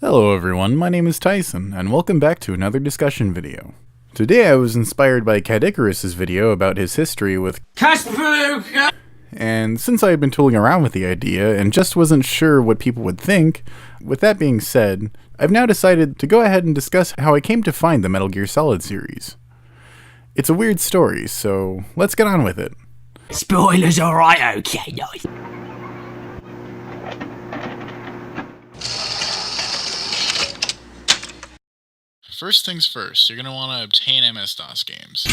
Hello everyone, my name is Tyson, and welcome back to another discussion video. Today I was inspired by Caddicarus' video about his history with Crash Bandicoot, and since I had been tooling around with the idea and just wasn't sure what people would think, with that being said, I've now decided to go ahead and discuss how I came to find the Metal Gear Solid series. It's a weird story, so let's get on with it. Spoilers alright, okay, nice. First things first, you're going to want to obtain MS-DOS games.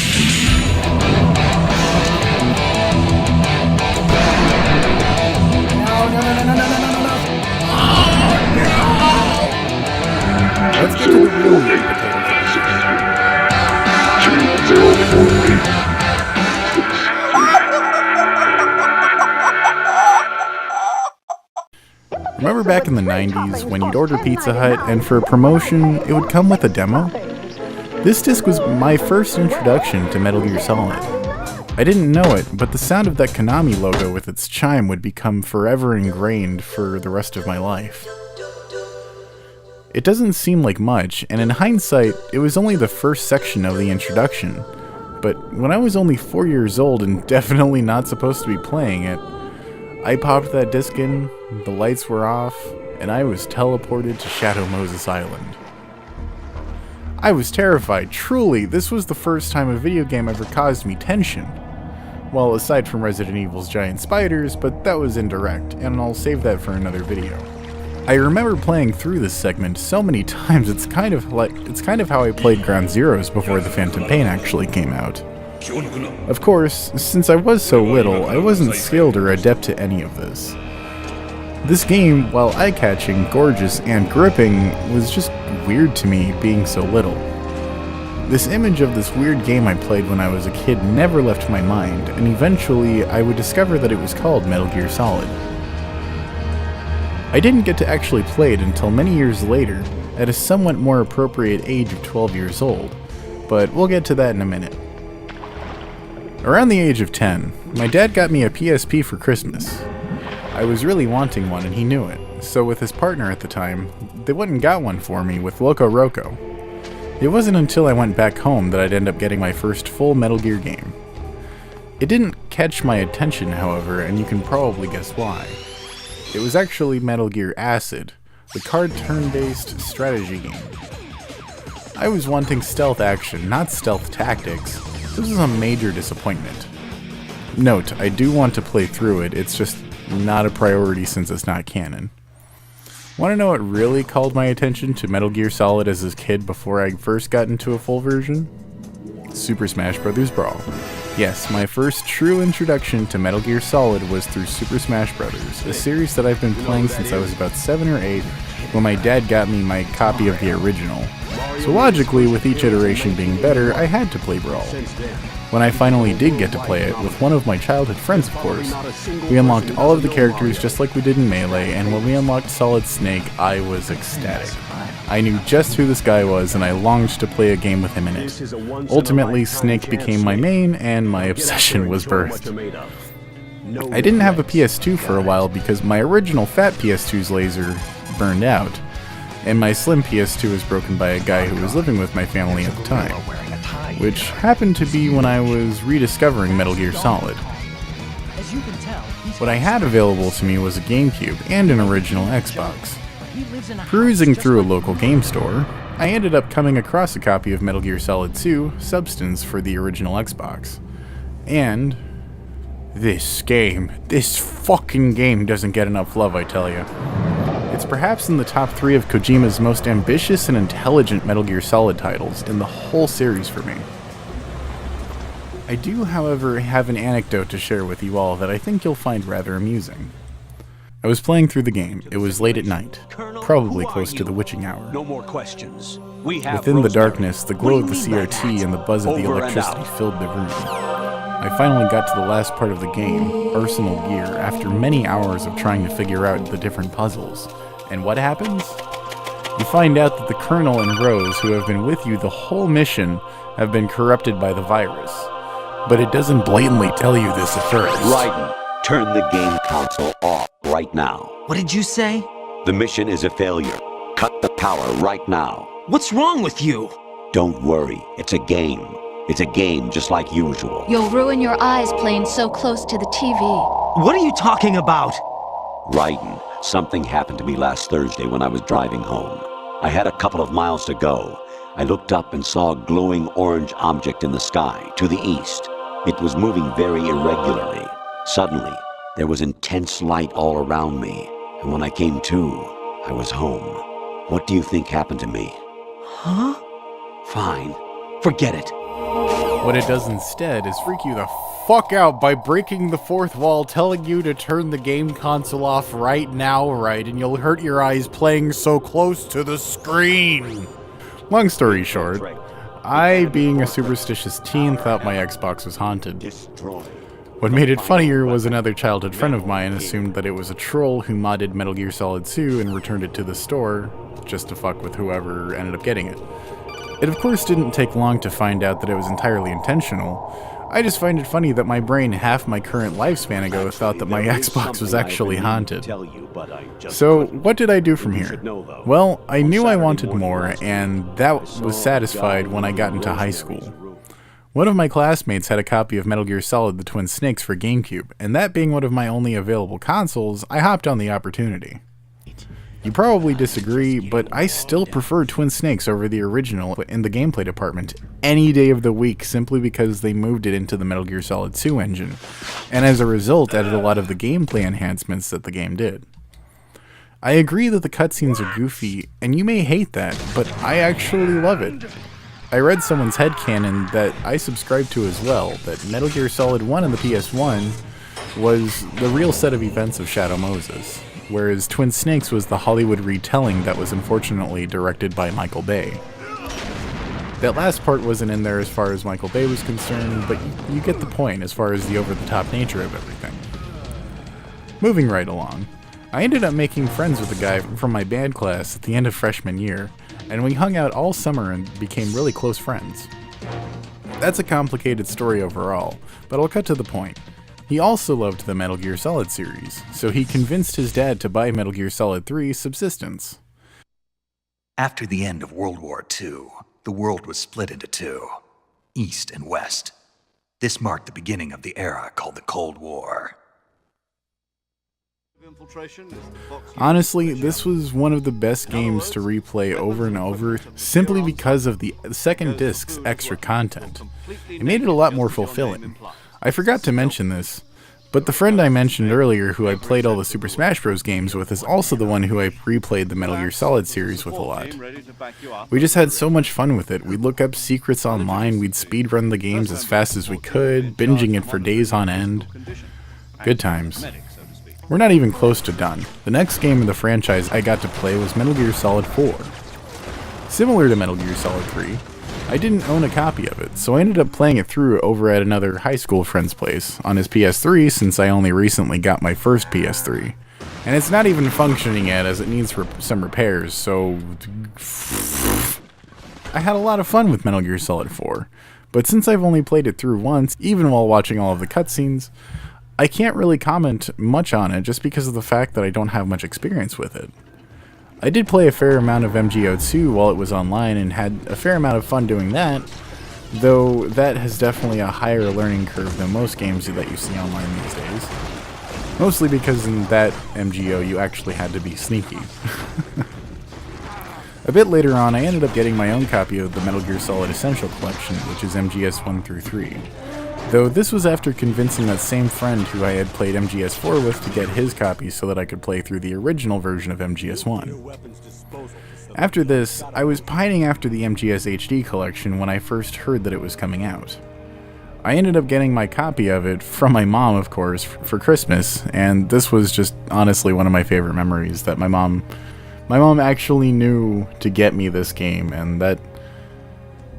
Let's get to the real meat and potatoes. Remember back in the 90s when you'd order Pizza Hut and for a promotion it would come with a demo? This disc was my first introduction to Metal Gear Solid. I didn't know it, but the sound of that Konami logo with its chime would become forever ingrained for the rest of my life. It doesn't seem like much, and in hindsight, it was only the first section of the introduction, but when I was only 4 years old and definitely not supposed to be playing it, I popped that disc in, the lights were off, and I was teleported to Shadow Moses Island. I was terrified, truly, this was the first time a video game ever caused me tension. Well, aside from Resident Evil's giant spiders, but that was indirect, and I'll save that for another video. I remember playing through this segment so many times, it's kind of how I played Ground Zeroes before the Phantom Pain actually came out. Of course, since I was so little, I wasn't skilled or adept to any of this. This game, while eye-catching, gorgeous, and gripping, was just weird to me being so little. This image of this weird game I played when I was a kid never left my mind, and eventually I would discover that it was called Metal Gear Solid. I didn't get to actually play it until many years later, at a somewhat more appropriate age of 12 years old, but we'll get to that in a minute. Around the age of 10, my dad got me a PSP for Christmas. I was really wanting one and he knew it, so with his partner at the time, they went and got one for me with Loco Roco. It wasn't until I went back home that I'd end up getting my first full Metal Gear game. It didn't catch my attention, however, and you can probably guess why. It was actually Metal Gear Acid, the card turn-based strategy game. I was wanting stealth action, not stealth tactics. This was a major disappointment. Note, I do want to play through it, it's just not a priority since it's not canon. Want to know what really called my attention to Metal Gear Solid as a kid before I first got into a full version? Super Smash Bros. Brawl. Yes, my first true introduction to Metal Gear Solid was through Super Smash Bros., a series that I've been playing since I was about 7 or 8 when my dad got me my copy of the original. So logically, with each iteration being better, I had to play Brawl. When I finally did get to play it, with one of my childhood friends of course, we unlocked all of the characters just like we did in Melee, and when we unlocked Solid Snake, I was ecstatic. I knew just who this guy was, and I longed to play a game with him in it. Ultimately, Snake became my main, and my obsession was birthed. I didn't have a PS2 for a while because my original fat PS2's laser burned out, and my slim PS2 was broken by a guy who was living with my family at the time, which happened to be when I was rediscovering Metal Gear Solid. What I had available to me was a GameCube and an original Xbox. Perusing through a local game store, I ended up coming across a copy of Metal Gear Solid 2, Substance, for the original Xbox. And this fucking game doesn't get enough love, I tell you. It's perhaps in the top 3 of Kojima's most ambitious and intelligent Metal Gear Solid titles in the whole series for me. I do, however, have an anecdote to share with you all that I think you'll find rather amusing. I was playing through the game. It was late at night, probably close to the witching hour. No more questions. Within the darkness, the glow of the CRT and the buzz of the electricity filled the room. I finally got to the last part of the game, Arsenal Gear, after many hours of trying to figure out the different puzzles. And what happens? You find out that the Colonel and Rose, who have been with you the whole mission, have been corrupted by the virus. But it doesn't blatantly tell you this at first. Raiden, turn the game console off right now. What did you say? The mission is a failure. cut the power right now. What's wrong with you? Don't worry, it's a game. It's a game just like usual. You'll ruin your eyes playing so close to the TV. What are you talking about? Raiden, something happened to me last Thursday when I was driving home. I had a couple of miles to go. I looked up and saw a glowing orange object in the sky, to the east. It was moving very irregularly. Suddenly, there was intense light all around me, and when I came to, I was home. What do you think happened to me? Huh? Fine. Forget it. What it does instead is freak you the fuck out by breaking the fourth wall, telling you to turn the game console off right now, right, and you'll hurt your eyes playing so close to the screen. Long story short, I, being a superstitious teen, thought my Xbox was haunted. What made it funnier was another childhood friend of mine assumed that it was a troll who modded Metal Gear Solid 2 and returned it to the store, just to fuck with whoever ended up getting it. It of course didn't take long to find out that it was entirely intentional. I just find it funny that my brain half my current lifespan ago thought that my Xbox was actually haunted. So, what did I do from here? Well, I knew I wanted more, and that was satisfied when I got into high school. One of my classmates had a copy of Metal Gear Solid: The Twin Snakes for GameCube, and that being one of my only available consoles, I hopped on the opportunity. You probably disagree, but I still prefer Twin Snakes over the original in the gameplay department any day of the week, simply because they moved it into the Metal Gear Solid 2 engine, and as a result added a lot of the gameplay enhancements that the game did. I agree that the cutscenes are goofy, and you may hate that, but I actually love it. I read someone's headcanon that I subscribe to as well, that Metal Gear Solid 1 on the PS1 was the real set of events of Shadow Moses, whereas Twin Snakes was the Hollywood retelling that was unfortunately directed by Michael Bay. That last part wasn't in there as far as Michael Bay was concerned, but you get the point as far as the over-the-top nature of everything. Moving right along, I ended up making friends with a guy from my band class at the end of freshman year, and we hung out all summer and became really close friends. That's a complicated story overall, but I'll cut to the point. He also loved the Metal Gear Solid series, so he convinced his dad to buy Metal Gear Solid 3 Subsistence. After the end of World War II, the world was split into two, East and West. This marked the beginning of the era called the Cold War. Honestly, this was one of the best games to replay over and over, simply because of the second disc's extra content. It made it a lot more fulfilling. I forgot to mention this, but the friend I mentioned earlier who I played all the Super Smash Bros. Games with is also the one who I replayed the Metal Gear Solid series with a lot. We just had so much fun with it. We'd look up secrets online, we'd speedrun the games as fast as we could, binging it for days on end. Good times. We're not even close to done. The next game in the franchise I got to play was Metal Gear Solid 4. Similar to Metal Gear Solid 3, I didn't own a copy of it, so I ended up playing it through over at another high school friend's place on his PS3 since I only recently got my first PS3. And it's not even functioning yet as it needs some repairs, so I had a lot of fun with Metal Gear Solid 4. But since I've only played it through once, even while watching all of the cutscenes, I can't really comment much on it just because of the fact that I don't have much experience with it. I did play a fair amount of MGO2 while it was online and had a fair amount of fun doing that, though that has definitely a higher learning curve than most games that you see online these days. Mostly because in that MGO you actually had to be sneaky. A bit later on, I ended up getting my own copy of the Metal Gear Solid Essential Collection, which is MGS 1 through 3. Though this was after convincing that same friend who I had played MGS 4 with to get his copy so that I could play through the original version of MGS 1. After this, I was pining after the MGS HD collection when I first heard that it was coming out. I ended up getting my copy of it, from my mom of course, for Christmas, and this was just honestly one of my favorite memories, that my mom actually knew to get me this game, and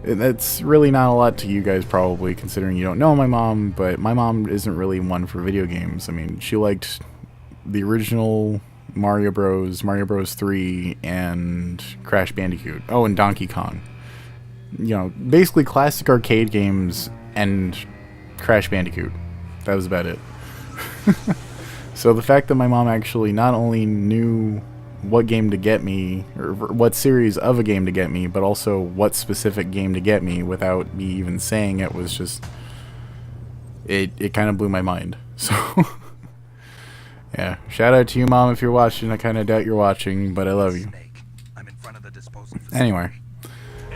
that's really not a lot to you guys probably, considering you don't know my mom, but my mom isn't really one for video games. I mean, she liked the original Mario Bros, Mario Bros 3, and Crash Bandicoot. Oh, and Donkey Kong. You know, basically classic arcade games and Crash Bandicoot. That was about it. So the fact that my mom actually not only knew what game to get me, or what series of a game to get me, but also what specific game to get me without me even saying it was just, it kind of blew my mind. So, yeah, shout out to you, Mom, if you're watching. I kind of doubt you're watching, but I love you. Anyway,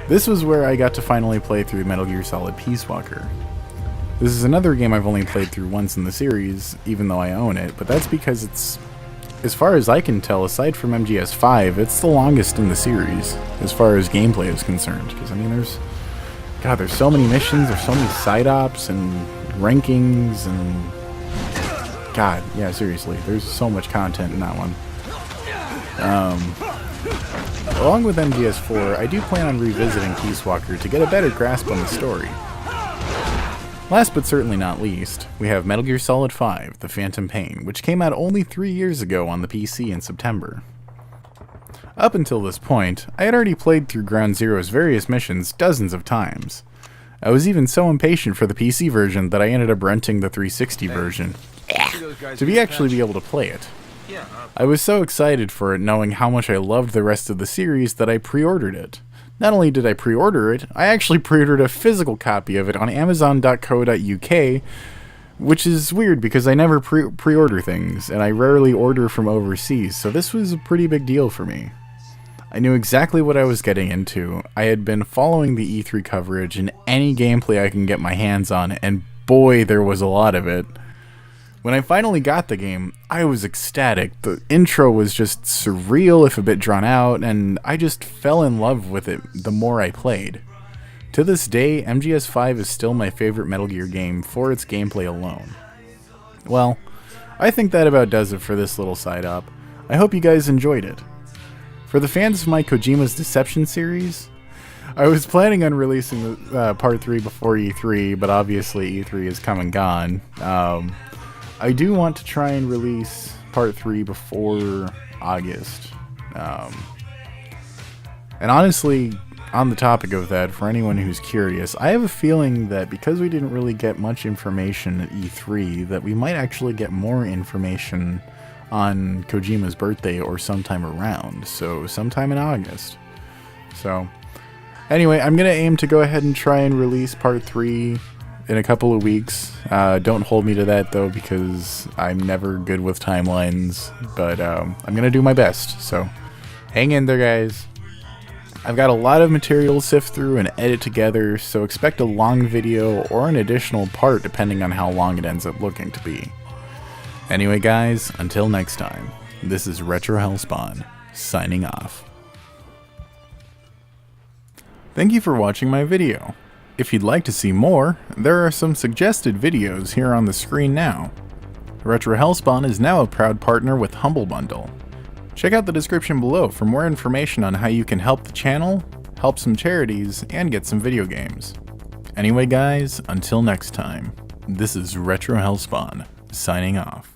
this was where I got to finally play through Metal Gear Solid Peace Walker. This is another game I've only played through once in the series, even though I own it, but that's because it's, as far as I can tell, aside from MGS 5, it's the longest in the series, as far as gameplay is concerned. Because, I mean, there's so many missions, there's so many side ops and rankings, and God, yeah, seriously, there's so much content in that one. Along with MGS 4, I do plan on revisiting Peace Walker to get a better grasp on the story. Last but certainly not least, we have Metal Gear Solid 5, The Phantom Pain, which came out only 3 years ago on the PC in September. Up until this point, I had already played through Ground Zero's various missions dozens of times. I was even so impatient for the PC version that I ended up renting the 360 version to actually be able to play it. I was so excited for it, knowing how much I loved the rest of the series, that I pre-ordered it. Not only did I pre-order it, I actually pre-ordered a physical copy of it on Amazon.co.uk, which is weird because I never pre-order things, and I rarely order from overseas, so this was a pretty big deal for me. I knew exactly what I was getting into. I had been following the E3 coverage and any gameplay I can get my hands on, and boy, there was a lot of it. When I finally got the game, I was ecstatic. The intro was just surreal, if a bit drawn out, and I just fell in love with it the more I played. To this day, MGS 5 is still my favorite Metal Gear game for its gameplay alone. Well, I think that about does it for this little side-up. I hope you guys enjoyed it. For the fans of my Kojima's Deception series, I was planning on releasing Part 3 before E3, but obviously E3 is come and gone. I do want to try and release Part 3 before August. And honestly, on the topic of that, for anyone who's curious, I have a feeling that because we didn't really get much information at E3, that we might actually get more information on Kojima's birthday or sometime around. So, sometime in August. So, anyway, I'm going to aim to go ahead and try and release Part 3 in a couple of weeks. Don't hold me to that though, because I'm never good with timelines, but I'm gonna do my best, so hang in there, guys. I've got a lot of material to sift through and edit together, so expect a long video or an additional part depending on how long it ends up looking to be. Anyway guys, until next time, this is Retro Hellspawn, signing off. Thank you for watching my video. If you'd like to see more, there are some suggested videos here on the screen now. Retro Hellspawn is now a proud partner with Humble Bundle. Check out the description below for more information on how you can help the channel, help some charities, and get some video games. Anyway guys, until next time, this is Retro Hellspawn, signing off.